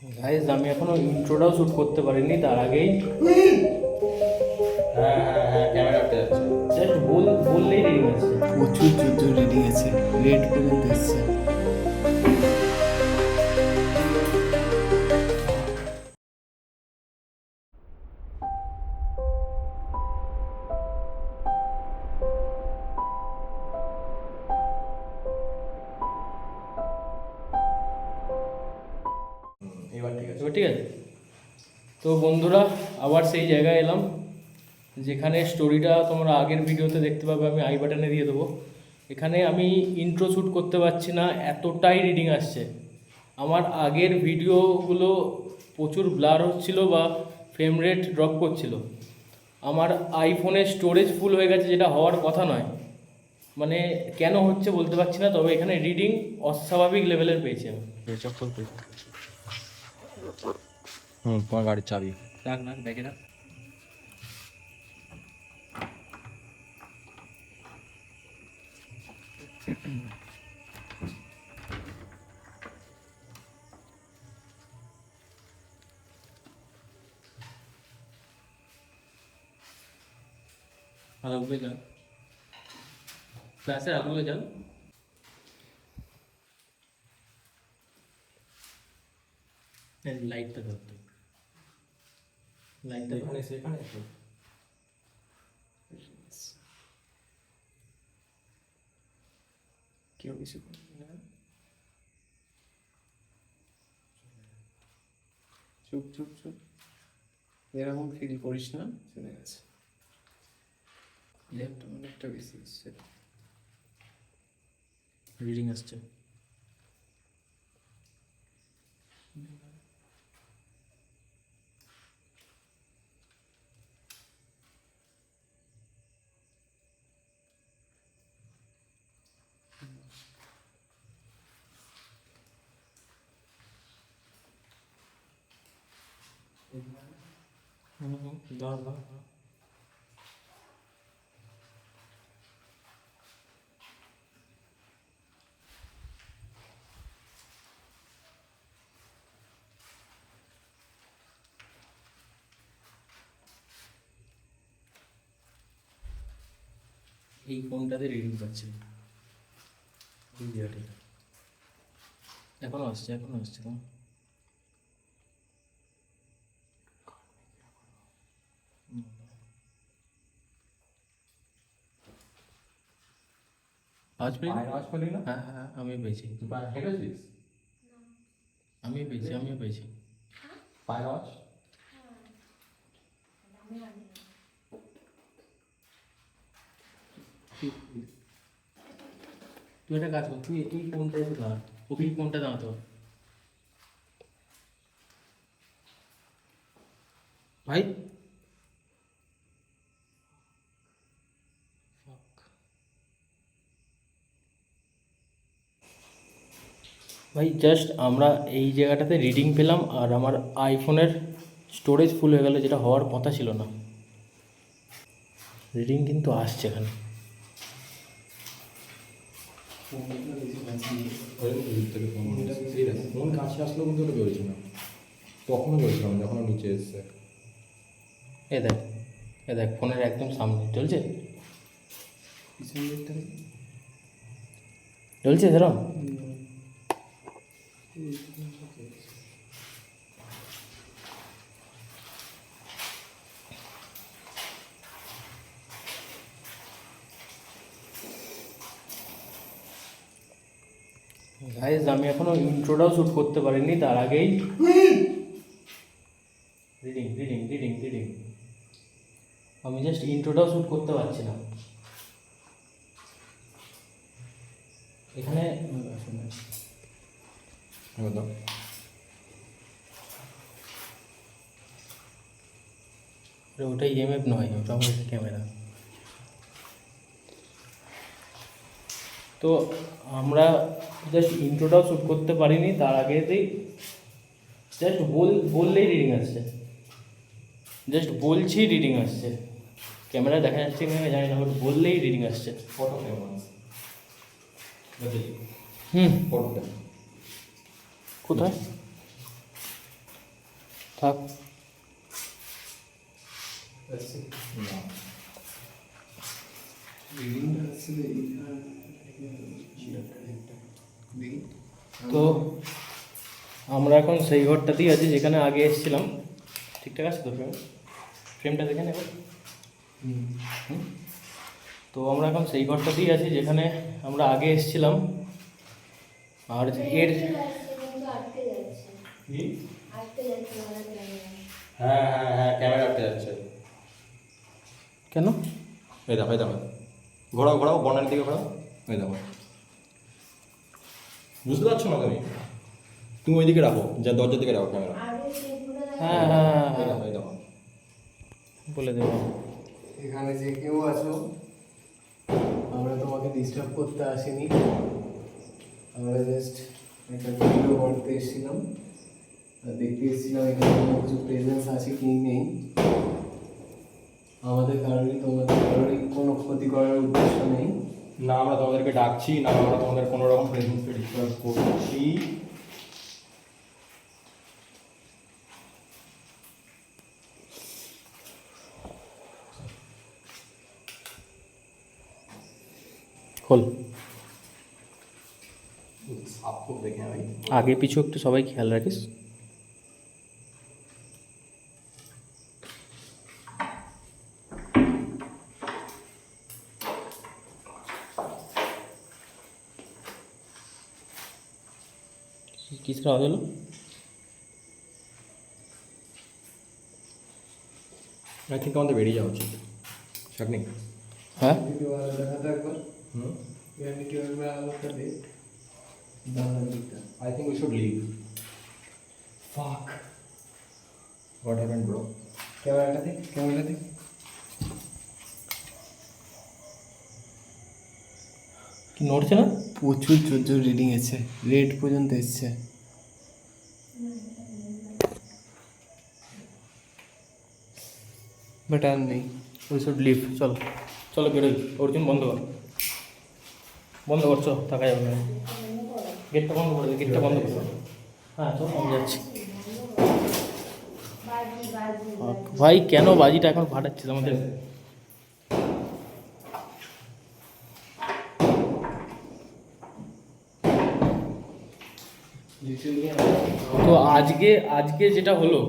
Guys আমি এখনো ইন্ট্রোটাও shoot করতে পারিনি, তার আগেই ক্যামেরাতে যাচ্ছে। জাস্ট বললেই রিডিং আসছে। প্রচুর যুদ্ধ রেডি আছে, রেড পর্যন্ত এসছে। এবার ঠিক আছে। এবার ঠিক আছে। তো বন্ধুরা আবার সেই জায়গায় এলাম যেখানে স্টোরিটা তোমরা আগের ভিডিওতে দেখতে পাবে, আমি আই বাটনে দিয়ে দেবো। এখানে আমি ইন্ট্রো শ্যুট করতে পারছি না, এতটাই রিডিং আসছে। আমার আগের ভিডিওগুলো প্রচুর ব্লার হচ্ছিল বা ফ্রেম রেট ড্রপ করছিল। আমার আইফোনের স্টোরেজ ফুল হয়ে গেছে, যেটা হওয়ার কথা নয়। মানে কেন হচ্ছে বলতে পারছি না, তবে এখানে রিডিং অস্বাভাবিক লেভেলের পেয়েছি আমি। তোমার গাড়ির চাবি রাখ রাখ ব্যাগে রাখ। আলোগুলো যান, ক্লাসের আলোগুলো যান। লাইটটা ধরতে, লাইটটা এখানে সেখানে কেউ কিছু করবে না, চুপ চুপ চুপ, এরকম ফিল করিস না। চলে গেছে, লেফট অনেকটা বেশি এসছে। রিডিং আসছে। দাও দাও দাও। এই ফোনটাতে রিডিং পাচ্ছে ভিডিওটি, এখনো আসছে এখনো আসছে। তো আজ পেয়ে, আওয়াজ পেলি না? হ্যাঁ হ্যাঁ আমি পেয়েছি, তুই পায়ে হেঁটেছিস? আমিও পেয়েছি আমিও পেয়েছি। পায়ের আওয়াজ? তুই একটা কাজ কর, তুই এই ফোনটা একটু দাঁড়া, ওকে এই ফোনটা দাঁড়াতে হবে ভাই। ভাই জাস্ট আমরা এই জায়গাটাতে রিডিং পেলাম, আর আমার আইফোনের স্টোরেজ ফুল হয়ে গেল, যেটা হওয়ার কথা ছিল না। রিডিং কিন্তু আসছে এখানে। ফোন কাছে আসলেও কিন্তু ওটা বেরোচ্ছে না, তখনও বেরোচ্ছিলাম যখন নিচে এসছে। এ দেখ, এ দেখ ফোনের একদম সামনে চলছে, পিছন দিকটা চলছে ধরো। গাইজ আমি এখনো ইন্ট্রোটাও শ্যুট করতে পারিনি, তার আগেই রিডিং রিডিং রিডিং রিডিং। আমি জাস্ট ইন্ট্রোটাও শ্যুট করতে পারছি না এখানে। ওটা ইএমএফ নয়, ওটা আমার ক্যামেরা। তো আমরা জাস্ট ইন্ট্রোটাও শ্যুট করতে পারিনি, তার আগেতেই জাস্ট বললেই রিডিং আসছে। জাস্ট বলছি রিডিং আসছে, ক্যামেরা দেখা যাচ্ছে কিনা জানি না, বাট বললেই রিডিং আসছে। ফটো ক্যামেরা হুম ফটোটা কোথায়? থাক। আচ্ছা না রিডিংটা আসছে দেখি। তো আমরা এখন সেই ঘরটাতেই আছি যেখানে আগে এসেছিলাম। ঠিকঠাক আছে তো ফ্রেমটা দেখে নেব। হুম। তো আমরা এখন সেই ঘরটাতেই আছি যেখানে আমরা আগে এসেছিলাম। আর এর কি? হ্যাঁ হ্যাঁ হ্যাঁ ক্যামেরা আটকে যাচ্ছে। কেন? এই দেখো এই দেখো, ঘোরাও ঘোরাও, বনের দিকে ঘোরাও, এই দেখো। বুঝতে পারছো না তুমি? তুমি ওইদিকে রাখো, যা দরজার দিকে রাখো ক্যামেরা। হ্যাঁ হ্যাঁ এই হ্যাঁ, দেখো এই দেখো। বলে দেবো। এখানে যে কেউ আছো, আমরা তোমাকে ডিস্টার্ব করতে আসিনি, আমরা জাস্ট একটা ভিডিও করতে এসেছিলাম আর দেখতে এসেছিলাম এখানে কোনো কিছু প্রেজেন্স আছে কি নেই। আমাদের তোমাদের কারোরই কোনো ক্ষতি করার উদ্দেশ্য নেই। না আমরা তোমাদেরকে ডাকছি, না আমরা তোমাদের কোনো রকম প্রেজেন্সকে ডিস্টার্ব করছি। খোল। आपको देखें भाई। আগে পিছু একটু সবাই খেয়াল রাখিস। কিসের আওয়াজ হলো? आई थिंक আমাদের বেরিয়ে যাওয়া উচিত। শাকনি। হ্যাঁ, ভিডিও আলো দেখাতে একবার, হুম। ভিডিও আলোটা দে, দাঁড়ান দিকটা। I think we should leave. Fuck. What happened bro? ক্যামেরাটা দে, ক্যামেরাটা দে। কি নড়ছে না? প্রচুর জোর জোর রিডিং এসছে, রেড পর্যন্ত এসছে। বাট আর নেই। We should leave. চলো চলো বেরোই। অর্জুন বন্ধ কর, বন্ধ করছো, থাকা যাবে না। গেটটা বন্ধ করে দে, গেটটা বন্ধ করে দে। হ্যাঁ চল, আমি যাচ্ছি। ভাই কেন বাজিটা এখন ফাটাচ্ছিস আমাদের? তো আজকে আজকে যেটা হলো,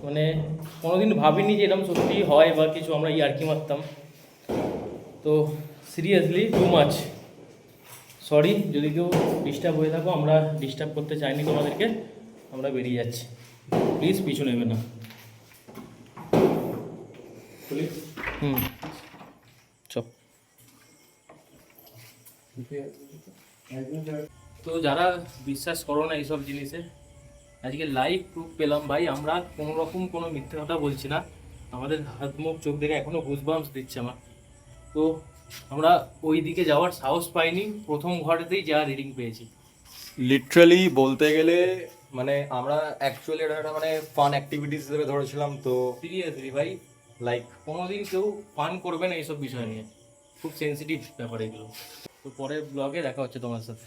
মানে কোনোদিন ভাবিনি যে এরকম সত্যি হয় বা কিছু, আমরা ইয়ার্কি মারতাম। তো সিরিয়াসলি টু মাচ সরি যদি কেউ ডিস্টার্ব হয়ে থাকো, আমরা ডিস্টার্ব করতে চাইনি তোমাদেরকে। আমরা বেরিয়ে যাচ্ছি, প্লিজ পিছু নেবে না। হুম, চল। তো যারা বিশ্বাস করো না এইসব জিনিসে, আজকে লাইভ প্রুফ পেলাম ভাই। আমরা কোনো রকম কোনো মিথ্যে কথা বলছি না। আমাদের হাত মুখ চোখ দেখে এখনও গুজবাম্পস দিচ্ছে আমার। তো আমরা ওই দিকে যাওয়ার সাহস পাইনি, প্রথম ঘরেতেই যা রিডিং পেয়েছি। লিটারালি বলতে গেলে মানে আমরা অ্যাকচুয়ালি এটা একটা মানে ফান অ্যাক্টিভিটিস হিসেবে ধরেছিলাম, তো সিরিয়াসলি ভাই, লাইক কোনোদিন কেউ ফান করবে না এইসব বিষয় নিয়ে, খুব সেন্সিটিভ ব্যাপার এগুলো। তো পরের ব্লগে দেখা হচ্ছে তোমার সাথে।